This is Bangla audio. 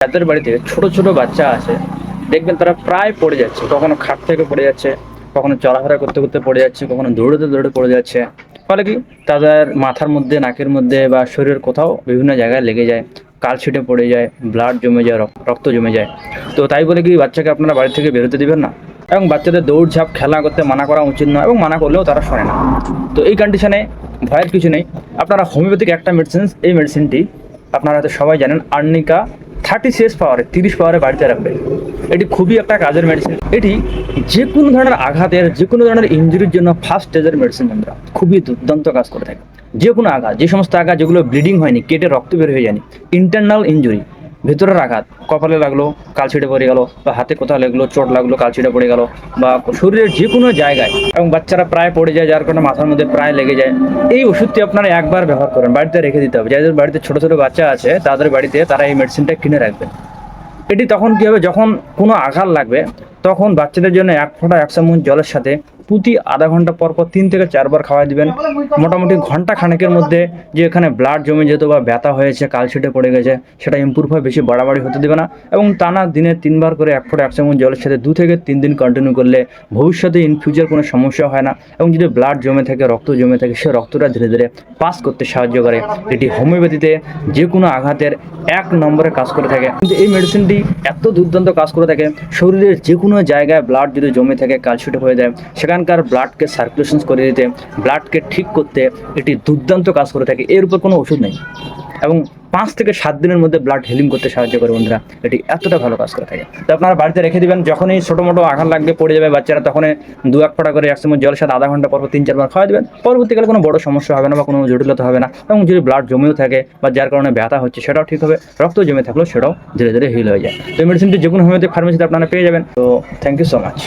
যাদের বাড়িতে ছোট ছোট বাচ্চা আছে, দেখবেন তারা প্রায় পড়ে যাচ্ছে, কখনো খাট থেকে পড়ে যাচ্ছে, কখনো চলাফেরা করতে করতে পড়ে যাচ্ছে, কখনো দৌড়তে দৌড়ে পড়ে যাচ্ছে। ফলে কি, তাদের মাথার মধ্যে, নাকের মধ্যে বা শরীরের কোথাও বিভিন্ন জায়গায় লেগে যায়, কালছিটে পড়ে যায়, ব্লাড জমে যায়, রক্ত জমে যায়। তো তাই বলে কি বাচ্চাকে আপনারা বাড়ি থেকে বেরোতে দিবেন না? এবং বাচ্চাদের দৌড়ঝাঁপ খেলা করতে মানা করা উচিত নয়, এবং মানা করলেও তারা শোনে না। তো এই কন্ডিশনে ভয়ের কিছু নেই। আপনারা হোমিওপ্যাথিক একটা মেডিসিন, এই মেডিসিনটি আপনারা হয়তো সবাই জানেন, আর্নিকা 36 পাওয়ারে, 30 পাওয়ারে বাড়িতে রাখবে। এটি খুবই একটা কাজের মেডিসিন। এটি যে কোনো ধরনের আঘাতের, যে কোনো ধরনের ইঞ্জুরির জন্য ফার্স্ট স্টেজের মেডিসিন। বন্ধুরা, খুবই দুর্দান্ত কাজ করে থাকে। যে কোনো আঘাত, যে সমস্ত আঘাত যেগুলো ব্লিডিং হয়নি, কেটে রক্ত বের হয়ে যায়নি, ইন্টারনাল ইঞ্জুরি, ভেতরের আঘাত, কপালে লাগলো, কাল ছিটে পড়ে গেল, বা হাতে কোথাও লাগলো, চোট লাগলো, কাল ছিটে পড়ে গেল, বা শরীরের যে কোনো জায়গায়, এবং বাচ্চারা প্রায় পড়ে যায়, যার কারণে মাথার মধ্যে প্রায় লেগে যায়, এই ওষুধটি আপনারা একবার ব্যবহার করেন, বাড়িতে রেখে দিতে হবে। যাদের বাড়িতে ছোটো ছোটো বাচ্চা আছে, তাদের বাড়িতে তারা এই মেডিসিনটা কিনে রাখবেন। এটি তখন কী হবে, যখন কোনো আঘাত লাগবে, তখন বাচ্চাদের জন্য 1 ফোঁটা 1 চামচ জলের সাথে প্রতি আধা ঘন্টা পর পর 3 থেকে 4 বার খাওয়াই দিবেন। মোটামুটি ঘন্টা খানেকের মধ্যে যে এখানে ব্লাড জমে যেত বা ব্যথা হয়েছে, কালছিটে পড়ে গেছে, সেটা ইম্প্রুভ হয়, বেশি বাড়াবাড়ি হতে দেবে না। এবং টানা দিনে 3 বার করে 1 ফোঁটা 1 চামচ জলের সাথে 2 থেকে 3 দিন কন্টিনিউ করলে ভবিষ্যতে ইন ফিউচার কোনো সমস্যা হয় না। এবং যদি ব্লাড জমে থাকে, রক্ত জমে থাকে, সে রক্তটা ধীরে ধীরে পাস করতে সাহায্য করে। এটি হোমিওপ্যাথিতে যে কোনো আঘাতের 1 নম্বরে কাজ করে থাকে। কিন্তু এই মেডিসিনটি এত দুর্দান্ত কাজ করে থাকে, শরীরের যে কোনো জায়গায় ব্লাড যদি জমে থাকে, কালছিটে হয়ে যায়, সেখানকার ব্লাডকে সার্কুলেশন করে দিতে, ব্লাডকে ঠিক করতে এটি দুর্দান্ত কাজ করে থাকে। এর উপর কোনো ওষুধ নেই, এবং 5 থেকে 7 দিনের মধ্যে ব্লাড হিলিং করতে সাহায্য করে। বন্ধুরা, এটি এতটা ভালো কাজ করে থাকে। তো আপনারা বাড়িতে রেখে দিবেন, যখনই ছোটো মোটো আঘাত লাগবে, পড়ে যাবে বাচ্চারা, তখনই 2-1 ফোঁটা করে 1 চামচ জলের সাথে আধা ঘন্টা পর 3-4 বার খাওয়া দেবেন। পরবর্তীকালে কোনো বড় সমস্যা হবে না, বা কোনো জটিলতা হবে না। এবং যদি ব্লাড জমেও থাকে বা যার কারণে ব্যথা হচ্ছে, সেটাও ঠিক হবে। রক্ত জমে থাকলেও সেটাও ধীরে ধীরে হিল হয়ে যায়। তো এই মেডিসিনটি যে কোনো হোমিওপ্যাথিক ফার্মেসিতে আপনারা পেয়ে যাবেন। তো থ্যাংক ইউ সো মাচ।